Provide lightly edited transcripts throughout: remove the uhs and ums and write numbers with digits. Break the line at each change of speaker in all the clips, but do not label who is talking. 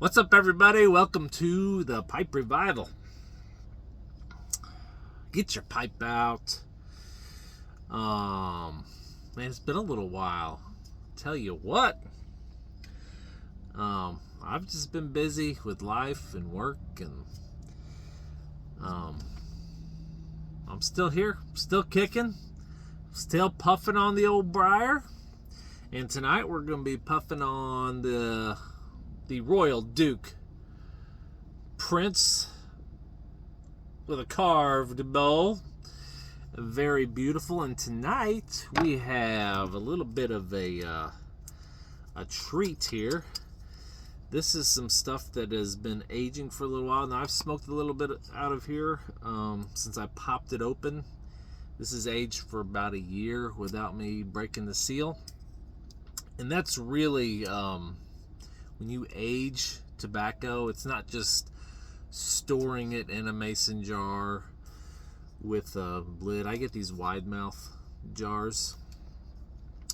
What's up, everybody? Welcome to the Pipe Revival. Get your pipe out. Man, it's been a little while. Tell you what, I've just been busy with life and work, and I'm still here, still kicking, still puffing on the old briar. And tonight we're going to be puffing on the Royal Duke Prince with a carved bowl. Very beautiful. And tonight we have a little bit of a treat here. This is some stuff that has been aging for a little while. Now, I've smoked a little bit out of here since I popped it open. This is aged for about a year without me breaking the seal. And that's really, when you age tobacco, it's not just storing it in a mason jar with a lid. I get these wide mouth jars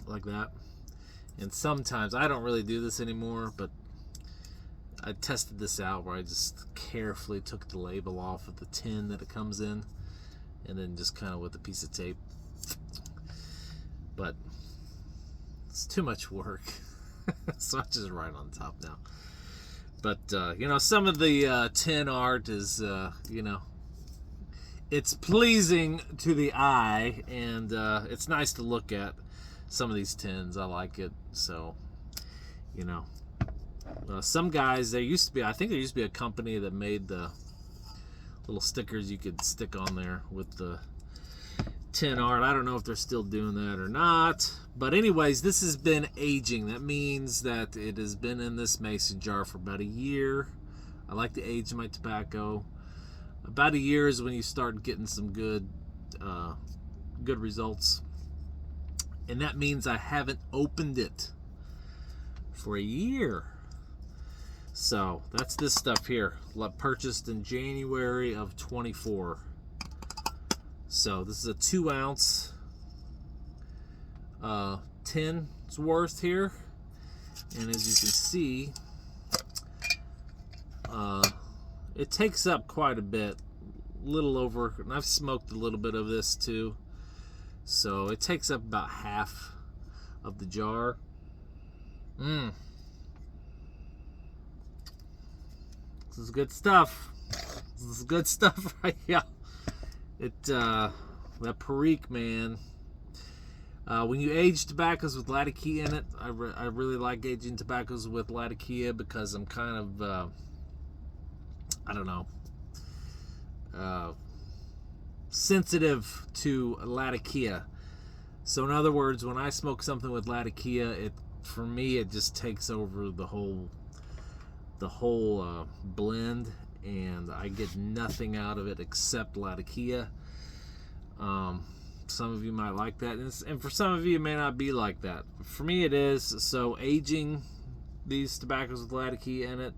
like that. And sometimes, I don't really do this anymore, but I tested this out where I just carefully took the label off of the tin that it comes in, and then just kind of with a piece of tape. But it's too much work. So I just write on top now. But, some of the tin art is, it's pleasing to the eye, and it's nice to look at some of these tins. I like it. So, some guys, I think there used to be a company that made the little stickers you could stick on there with the tin art. I don't know if they're still doing that or not. But anyways, this has been aging. That means that it has been in this mason jar for about a year. I like to age my tobacco. About a year is when you start getting some good results. And that means I haven't opened it for a year. So that's this stuff here, purchased in January of 24. So this is a 2 ounce tin's worth here, and as you can see, it takes up quite a bit, little over, and I've smoked a little bit of this too, so it takes up about half of the jar. This is good stuff. This is good stuff right here. That Perique, man. When you age tobaccos with Latakia in it, I really like aging tobaccos with Latakia because I'm kind of, sensitive to Latakia. So in other words, when I smoke something with Latakia, for me it just takes over the whole blend, and I get nothing out of it except Latakia. Some of you might like that, and for some of you it may not be like that. For me it is. So aging these tobaccos with Latakia in it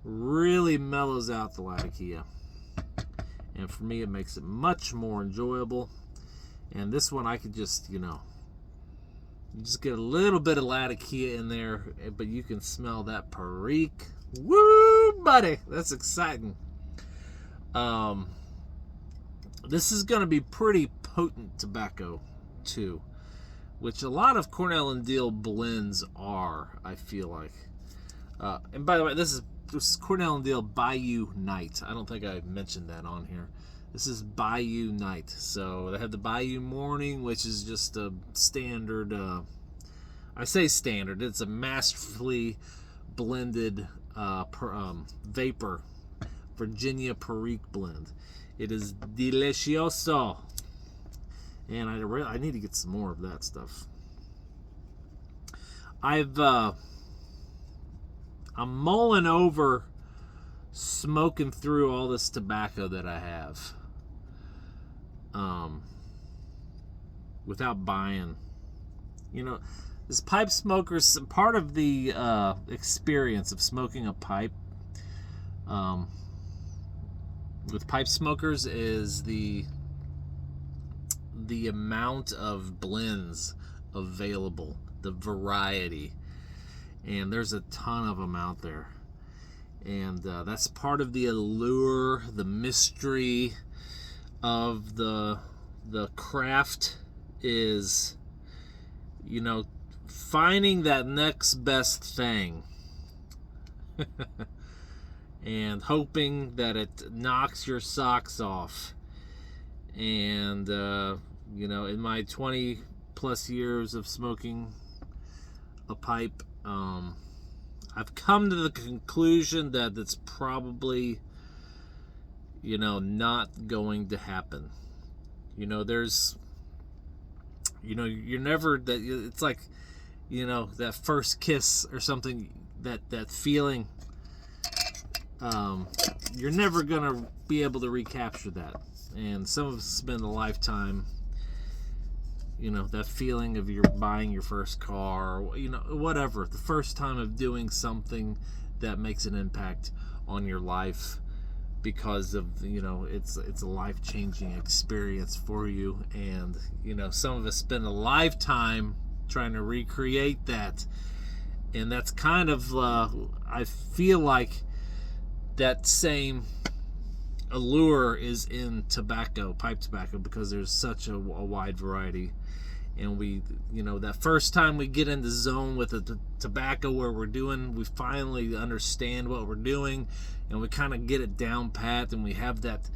really mellows out the Latakia, and for me it makes it much more enjoyable. And this one I could just, you just get a little bit of Latakia in there, but you can smell that Perique. Woo, buddy, that's exciting. This is going to be pretty potent tobacco too, which a lot of Cornell and Diehl blends are, I feel like. And by the way, this is Cornell and Diehl Bayou Night. I don't think I mentioned that on here. This is Bayou Night. So they have the Bayou Morning, which is just a standard, I say standard, it's a masterfully blended vapor Virginia Perique blend. It is delicioso, and I need to get some more of that stuff. I'm mulling over smoking through all this tobacco that I have, without buying. As pipe smokers, part of the experience of smoking a pipe with pipe smokers is the amount of blends available, the variety. and there's a ton of them out there. And that's part of the allure, the mystery of the craft is, you know, finding that next best thing and hoping that it knocks your socks off. And you know, in my 20 plus years of smoking a pipe, I've come to the conclusion that it's probably, you know, not going to happen. You know, there's, you know, you're never, that it's like, you know, that first kiss or something, that feeling, you're never gonna be able to recapture that. And some of us spend a lifetime, you know, that feeling of you're buying your first car, or, you know, whatever, the first time of doing something that makes an impact on your life because of, you know, it's a life-changing experience for you. And, you know, some of us spend a lifetime trying to recreate that. And that's kind of, I feel like that same allure is in tobacco, pipe tobacco, because there's such a wide variety. And we, you know, that first time we get in the zone with the tobacco where we finally understand what we're doing, and we kind of get it down pat, and we have that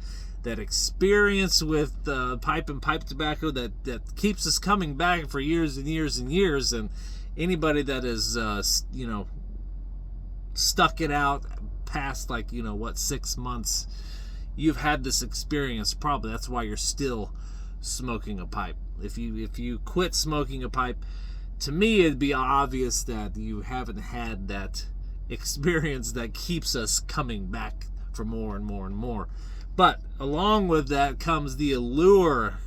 experience with pipe and pipe tobacco that keeps us coming back for years and years and years. And anybody that is, you know, stuck it out past, like, you know, what, 6 months, you've had this experience. Probably that's why you're still smoking a pipe. If you quit smoking a pipe, to me it'd be obvious that you haven't had that experience that keeps us coming back for more and more and more. But along with that comes the allure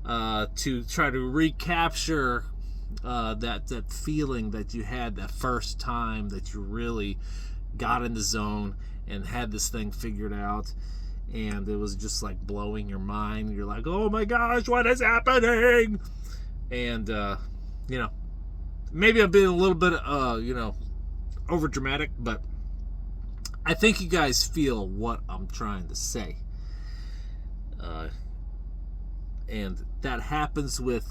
to try to recapture that feeling that you had that first time that you really got in the zone and had this thing figured out. And it was just like blowing your mind. You're like, oh my gosh, what is happening? And, you know, maybe I'm being a little bit, you know, over dramatic, but I think you guys feel what I'm trying to say. And that happens with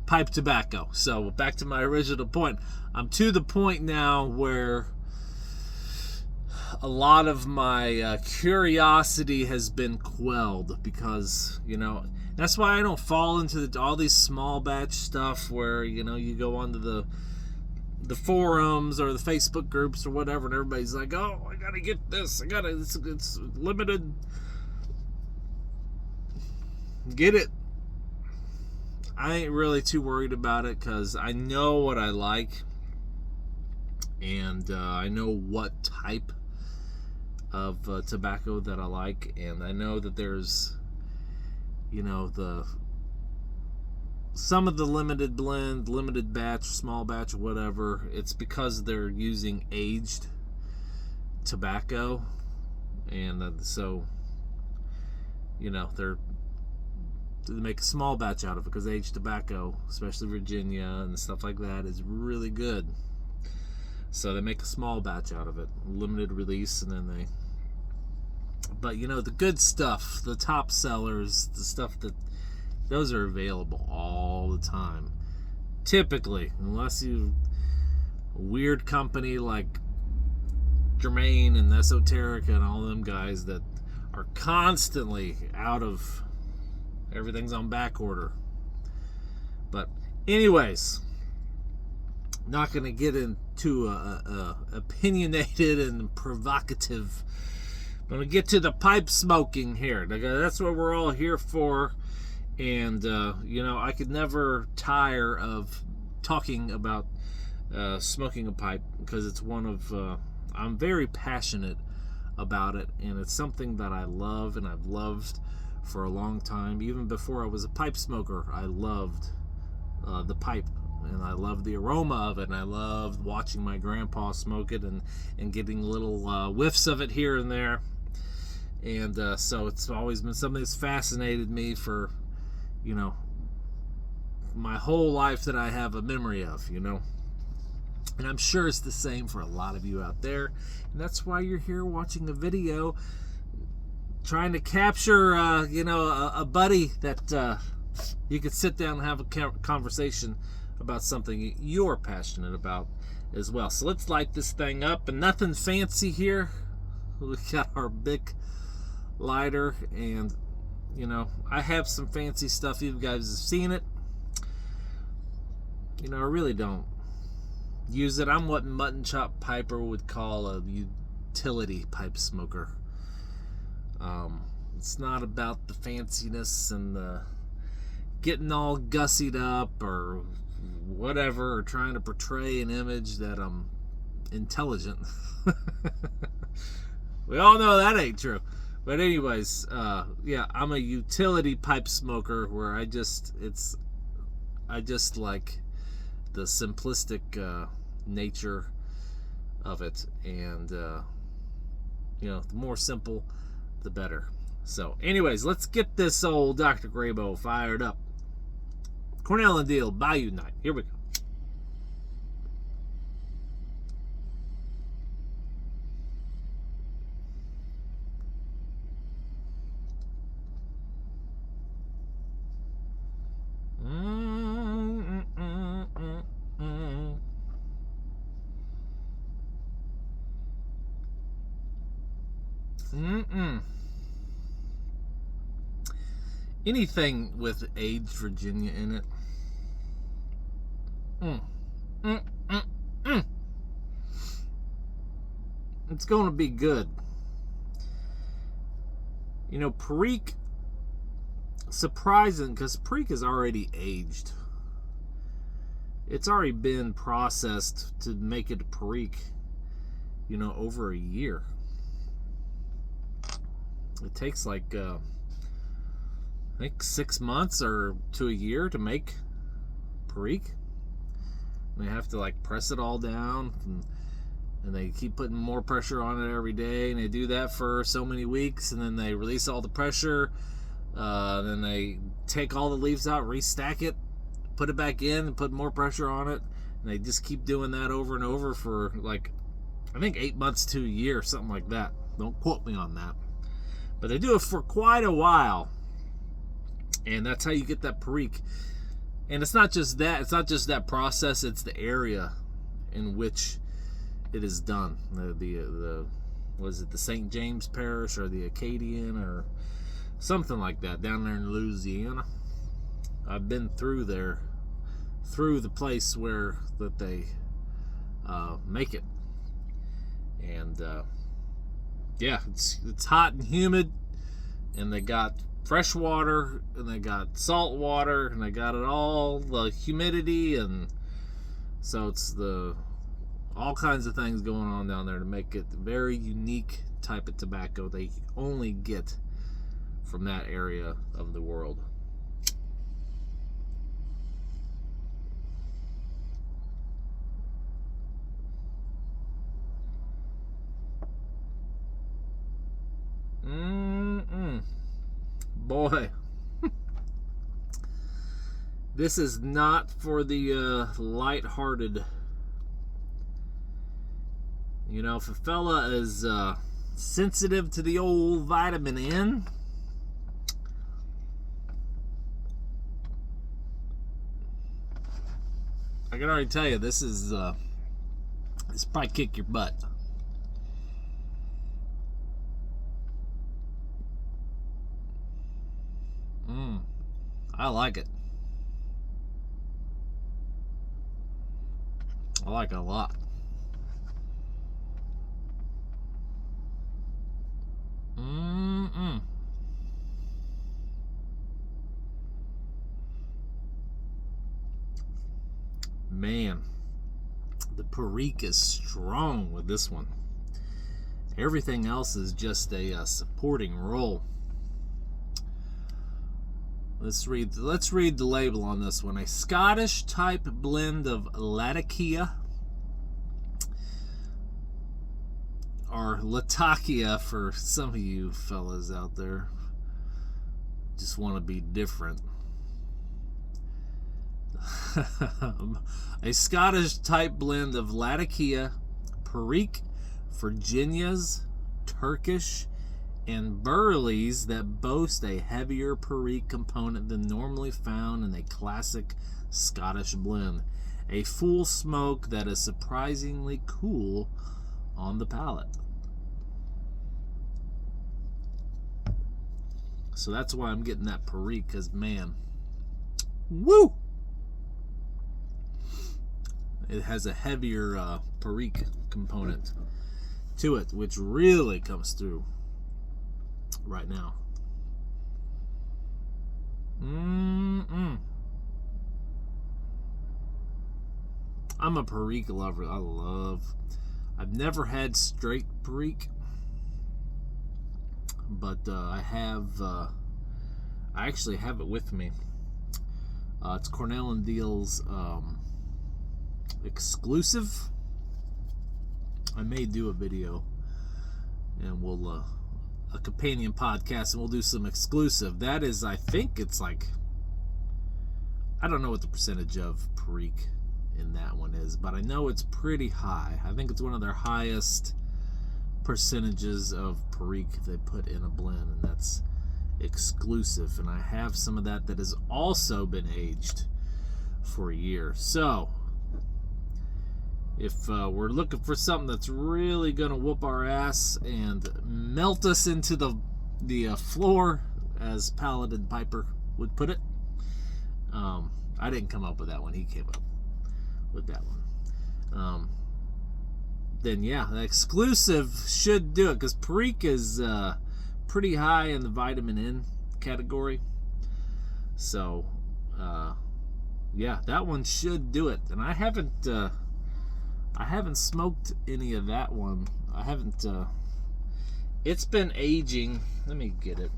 pipe tobacco. So back to my original point. I'm to the point now where a lot of my curiosity has been quelled, because, you know, that's why I don't fall into all these small batch stuff where, you know, you go onto the forums or the Facebook groups or whatever, and everybody's like, oh, I gotta get this, it's limited, get it. I ain't really too worried about it, because I know what I like, and I know what type of tobacco that I like, and I know that there's, you know, some of the limited blend, limited batch, small batch, whatever, it's because they're using aged tobacco, and so, you know, they make a small batch out of it, because aged tobacco, especially Virginia and stuff like that, is really good. So they make a small batch out of it, limited release, and then but, you know, the good stuff, the top sellers, the stuff those are available all the time. Typically, unless you a weird company like Germain and Esoterica and all them guys that are constantly out of, everything's on back order. But anyways, not going to get into a opinionated and provocative. I'm going to get to the pipe smoking here. That's what we're all here for. And, you know, I could never tire of talking about smoking a pipe, because it's one of, I'm very passionate about it. And it's something that I love, and I've loved for a long time. Even before I was a pipe smoker, I loved the pipe. And I loved the aroma of it, and I loved watching my grandpa smoke it, and getting little whiffs of it here and there. And so it's always been something that's fascinated me for, you know, my whole life, that I have a memory of, you know. And I'm sure it's the same for a lot of you out there. And that's why you're here watching a video trying to capture, a buddy that you could sit down and have a conversation about something you're passionate about as well. So let's light this thing up. And nothing fancy here. We got our big lighter, and I have some fancy stuff. You guys have seen it. I really don't use it. I'm what Mutton Chop Piper would call a utility pipe smoker. It's not about the fanciness and the getting all gussied up or whatever, or trying to portray an image that I'm intelligent. We all know that ain't true. But anyways, I'm a utility pipe smoker where I just like the simplistic nature of it, and the more simple, the better. So, anyways, let's get this old Dr. Graybo fired up. Cornell and Diehl, Bayou Night. Here we go. Anything with aged Virginia in it, it's going to be good. Perique, surprising, because Perique is already aged. It's already been processed to make it a Perique, over a year. It takes like I think 6 months or to a year to make Perique. They have to press it all down, and they keep putting more pressure on it every day, and they do that for so many weeks, and then they release all the pressure. Then they take all the leaves out, restack it, put it back in, and put more pressure on it, and they just keep doing that over and over for I think 8 months to a year, something like that. Don't quote me on that. But they do it for quite a while, and that's how you get that Perique. And it's not just that. It's not just that process. It's the area in which it is done. The was it the St. James Parish or the Acadian or something like that down there in Louisiana. I've been through there, through the place where that they make it, and it's hot and humid, and they got fresh water, and they got salt water, and they got it all, the humidity, and so it's all kinds of things going on down there to make it a very unique type of tobacco they only get from that area of the world. Boy, this is not for the light-hearted. If a fella is sensitive to the old vitamin N, I can already tell you this probably kick your butt. I like it. I like it a lot. Man, the Perique is strong with this one. Everything else is just a supporting role. Let's read the label on this one. A Scottish type blend of Latakia, or Latakia for some of you fellas out there. Just want to be different. A Scottish type blend of Latakia, Perique, Virginias, Turkish, and Burleys that boast a heavier Perique component than normally found in a classic Scottish blend. A full smoke that is surprisingly cool on the palate. So that's why I'm getting that Perique, because man, woo! It has a heavier Perique component to it, which really comes through right now. I'm a Perique lover. I've never had straight Perique, but I actually have it with me. It's Cornell and Deal's exclusive. I may do a video, and we'll a companion podcast, and we'll do some exclusive. That is, I think it's like, I don't know what the percentage of Perique in that one is, but I know it's pretty high. I think it's one of their highest percentages of Perique they put in a blend, and that's exclusive. And I have some of that has also been aged for a year. So if we're looking for something that's really gonna whoop our ass and melt us into the floor, as Paladin Piper would put it, I didn't come up with that one. He came up with that one. Then yeah, the exclusive should do it, because Perique is pretty high in the vitamin N category. So yeah, that one should do it. And I haven't smoked any of that one. I haven't. It's been aging. Let me get it.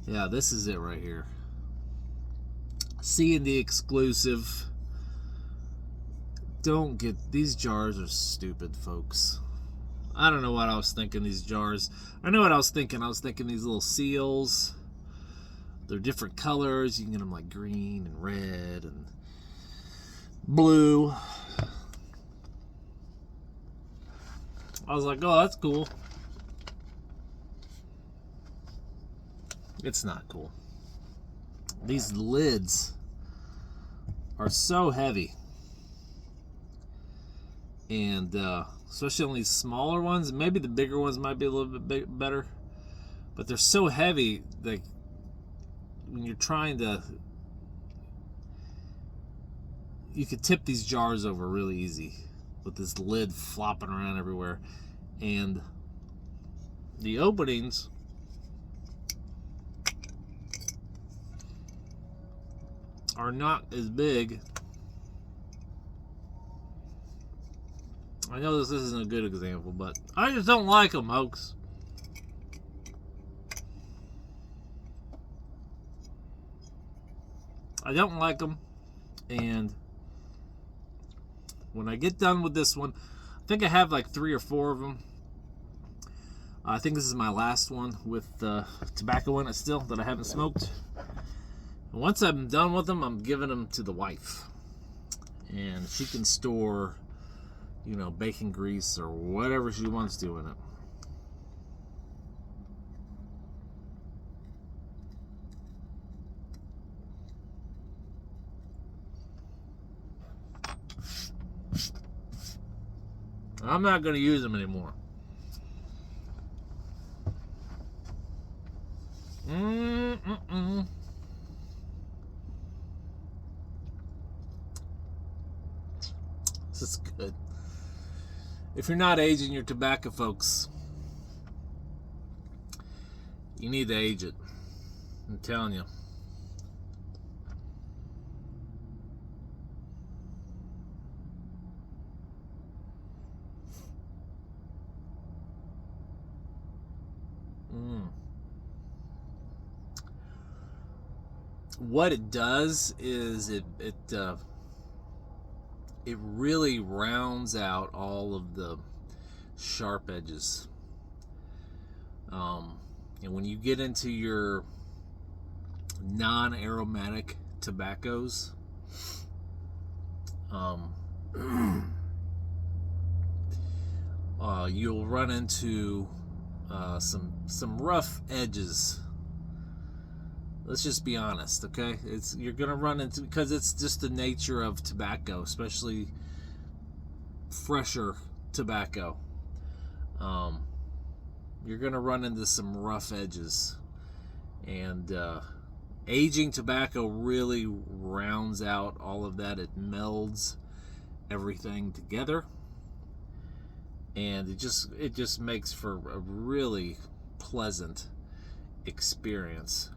Yeah, this is it right here. Seeing the exclusive. Don't get, these jars are stupid, folks. I don't know what I was thinking, these jars. I know what I was thinking. I was thinking these little seals. They're different colors. You can get them like green and red and blue. I was like, oh, that's cool. It's not cool. These lids are so heavy. And especially on these smaller ones, maybe the bigger ones might be a little bit better, but they're so heavy that when you're trying to, you could tip these jars over really easy with this lid flopping around everywhere. And the openings are not as big. I know this isn't a good example, but I just don't like them, folks. I don't like them, and when I get done with this one, I think I have like 3 or 4 of them. I think this is my last one with tobacco in it still that I haven't smoked. And once I'm done with them, I'm giving them to the wife, and she can store, you know, bacon grease or whatever she wants to in it. I'm not going to use them anymore. This is good. If you're not aging your tobacco, folks, you need to age it. I'm telling you. What it does is it really rounds out all of the sharp edges. And when you get into your non-aromatic tobaccos, you'll run into some rough edges. Let's just be honest, okay? You're gonna run into, because it's just the nature of tobacco, especially fresher tobacco. You're gonna run into some rough edges, and aging tobacco really rounds out all of that. It melds everything together, and it just makes for a really pleasant experience.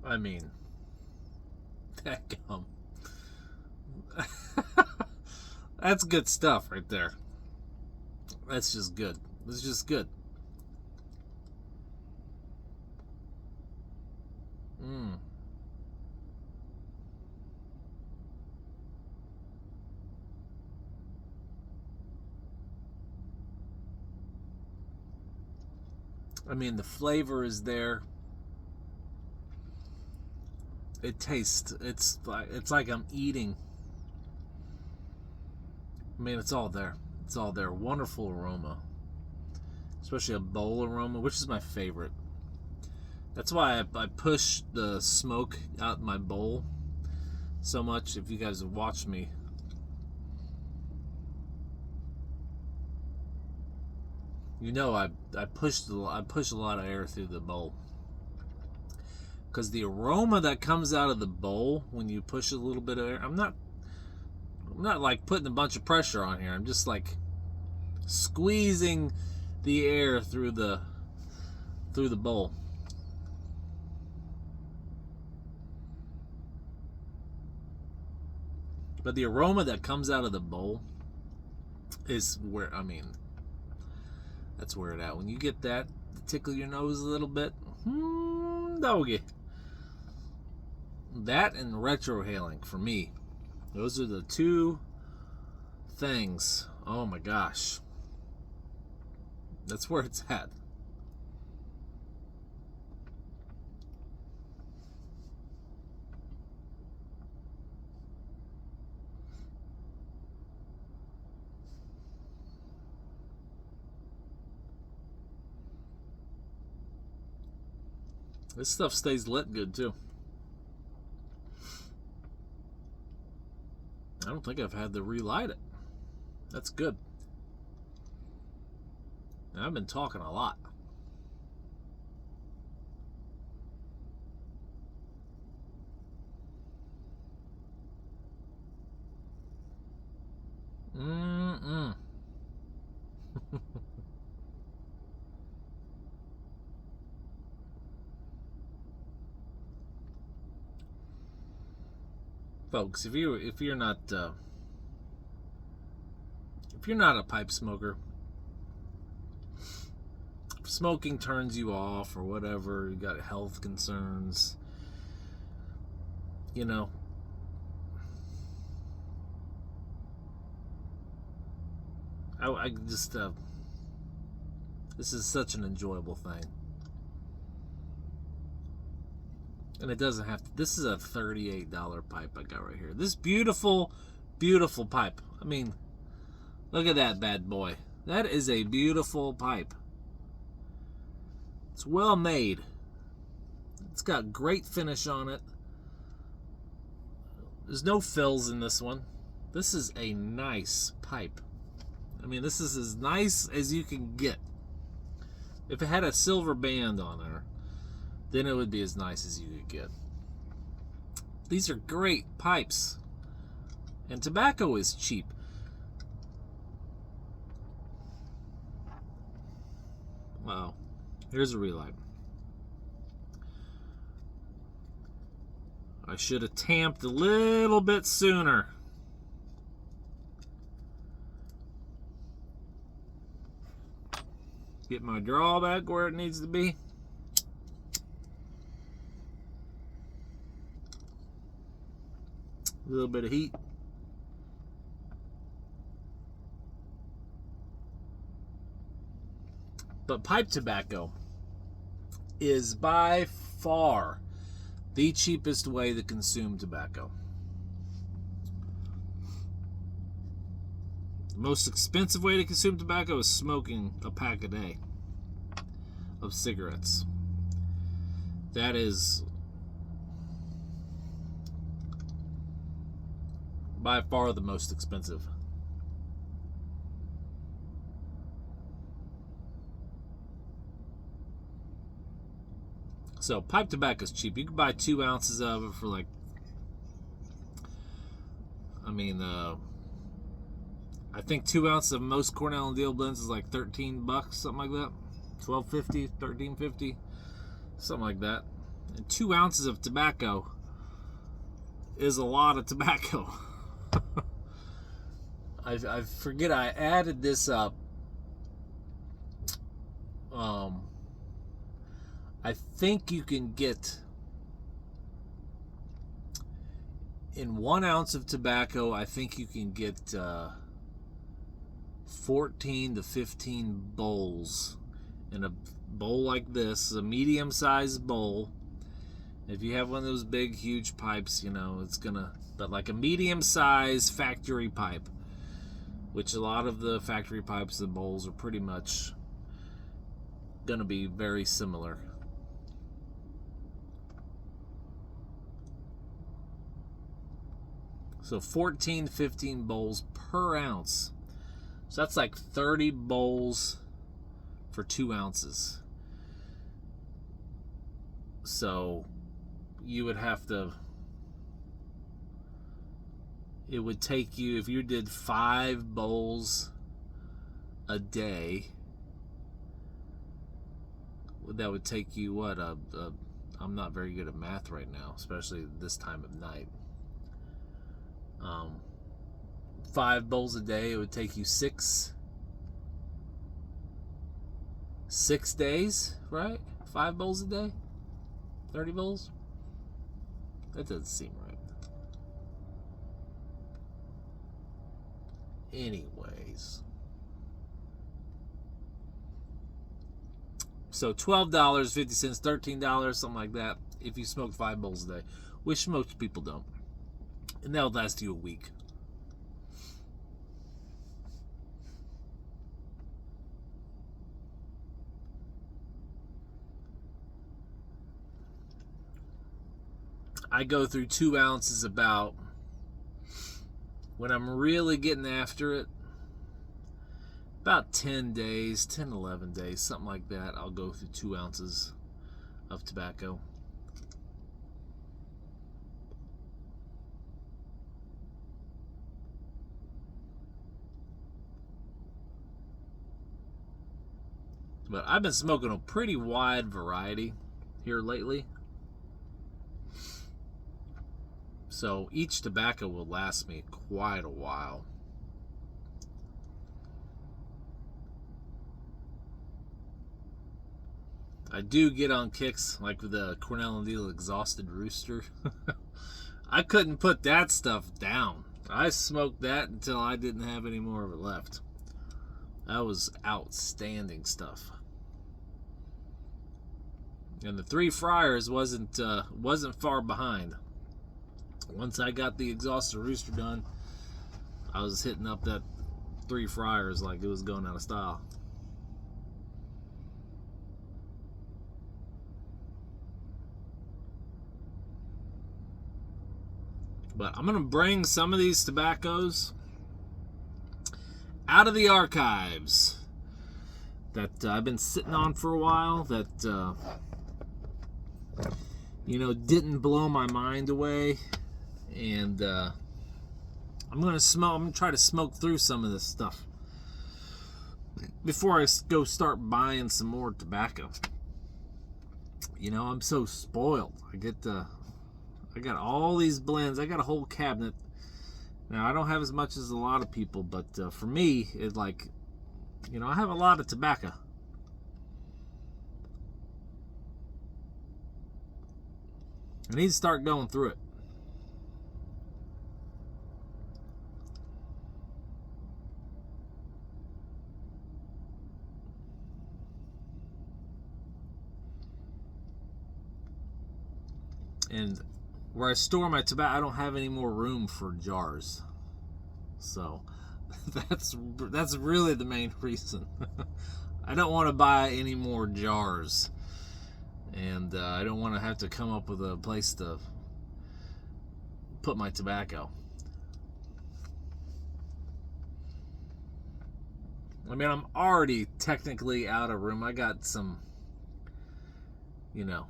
I mean, that gum. That's good stuff right there. That's just good. It's just good. I mean, the flavor is there. It tastes. It's like I'm eating. I mean, it's all there. It's all there. Wonderful aroma, especially a bowl aroma, which is my favorite. That's why I push the smoke out in my bowl so much. If you guys have watched me, you know I push a lot of air through the bowl, because the aroma that comes out of the bowl when you push a little bit of air. I'm not like putting a bunch of pressure on here. I'm just like squeezing the air through the bowl. But the aroma that comes out of the bowl is where, I mean, that's where it at. When you get that, tickle your nose a little bit. Doggy. That and retrohaling for me. Those are the two things. Oh my gosh. That's where it's at. This stuff stays lit good too. I don't think I've had to relight it. That's good. I've been talking a lot. Folks, if you're not a pipe smoker, if smoking turns you off or whatever, you got health concerns, you know, I just this is such an enjoyable thing. And it doesn't have to. This is a $38 pipe I got right here. This beautiful, beautiful pipe. I mean, look at that bad boy. That is a beautiful pipe. It's well made. It's got great finish on it. There's no fills in this one. This is a nice pipe. I mean, this is as nice as you can get. If it had a silver band on there, then it would be as nice as you could get. These are great pipes. And tobacco is cheap. Wow. Here's a relight. I should have tamped a little bit sooner. Get my drawback where it needs to be. A little bit of heat. But pipe tobacco is by far the cheapest way to consume tobacco. The most expensive way to consume tobacco is smoking a pack a day of cigarettes. That is by far the most expensive. So pipe tobacco is cheap. You can buy 2 ounces of it for like, I think 2 ounces of most Cornell and Diehl blends is like $13, something like that. $12.50, $13.50, something like that. And 2 ounces of tobacco is a lot of tobacco. I forget I added this up. I think you can get, in 1 ounce of tobacco, I think you can get 14 to 15 bowls. In a bowl like this, a medium-sized bowl. If you have one of those big, huge pipes, you know, it's gonna, but like a medium-sized factory pipe, which a lot of the factory pipes, the bowls are pretty much gonna be very similar. So 14, 15 bowls per ounce. So that's like 30 bowls for 2 ounces. So you would have to, it would take you, if you did 5 bowls a day, that would take you what, I'm not very good at math right now, especially this time of night. 5 bowls a day, it would take you 6 days, right? 5 bowls a day? 30 bowls? That doesn't seem right. Anyways. So $12, $0.50, $13, something like that, if you smoke 5 bowls a day, which most people don't. And that'll last you a week. I go through 2 ounces about, when I'm really getting after it, about 10 days, 10, 11 days, something like that. I'll go through 2 ounces of tobacco. But I've been smoking a pretty wide variety here lately. So each tobacco will last me quite a while. I do get on kicks like with the Cornell and Diehl Exhausted Rooster. I couldn't put that stuff down. I smoked that until I didn't have any more of it left. That was outstanding stuff. And the Three Friars wasn't far behind. Once I got the Exhausted Rooster done, I was hitting up that Three Friars like it was going out of style. But I'm going to bring some of these tobaccos out of the archives that I've been sitting on for a while, that didn't blow my mind away. And I'm going to try to smoke through some of this stuff before I go start buying some more tobacco. You know, I'm so spoiled. I got all these blends. I got a whole cabinet. Now, I don't have as much as a lot of people, but for me, it's like, you know, I have a lot of tobacco. I need to start going through it. And where I store my tobacco, I don't have any more room for jars. So that's really the main reason. I don't want to buy any more jars, and I don't want to have to come up with a place to put my tobacco. I mean, I'm already technically out of room. I got some, you know,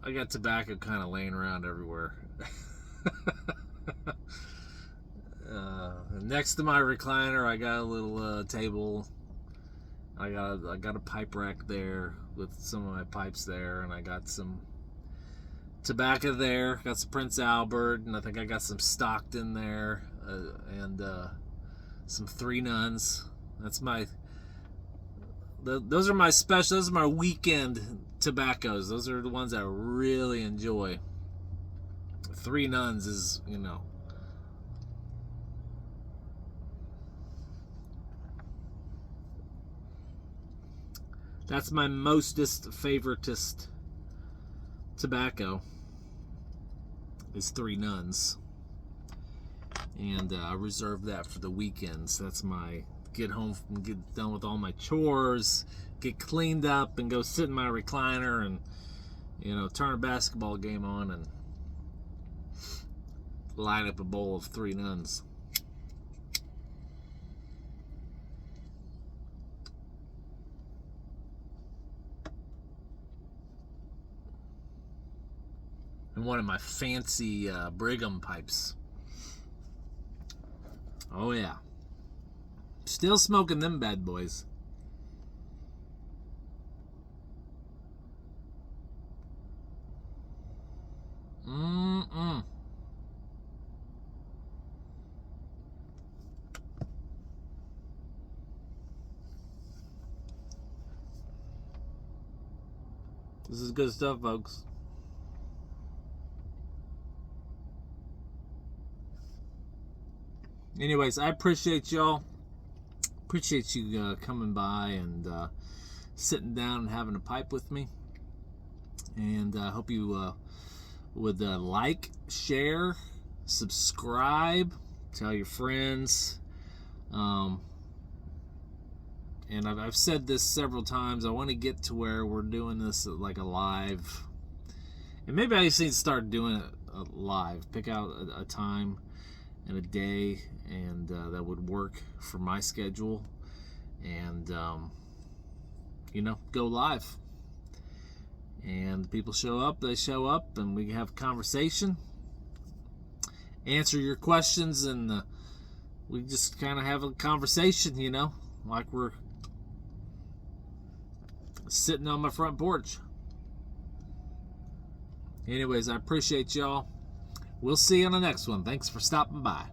I got tobacco kind of laying around everywhere. Next to my recliner, I got a little table. I got a pipe rack there with some of my pipes there, and I got some tobacco there. Got some Prince Albert, and I think I got some Stockton there, and some Three Nuns. That's my. Those are my special. Those are my weekend tobaccos. Those are the ones I really enjoy. Three Nuns is, you know. That's my mostest favoritist tobacco. Is Three Nuns. And I reserve that for the weekends. That's my get home from, get done with all my chores, get cleaned up, and go sit in my recliner and, you know, turn a basketball game on and light up a bowl of Three Nuns. And one of my fancy Brigham pipes. Oh yeah. Still smoking them bad boys. This is good stuff, folks. Anyways, I appreciate y'all. Appreciate you coming by and sitting down and having a pipe with me. And I hope you would like, share, subscribe, tell your friends. And I've said this several times. I want to get to where we're doing this like a live. And maybe I just need to start doing it live. Pick out a time and a day, and that would work for my schedule, and you know, go live, and people show up, they show up, and we have a conversation, answer your questions, and we just kind of have a conversation, you know, like we're sitting on my front porch. Anyways, I appreciate y'all. We'll see you on the next one. Thanks for stopping by.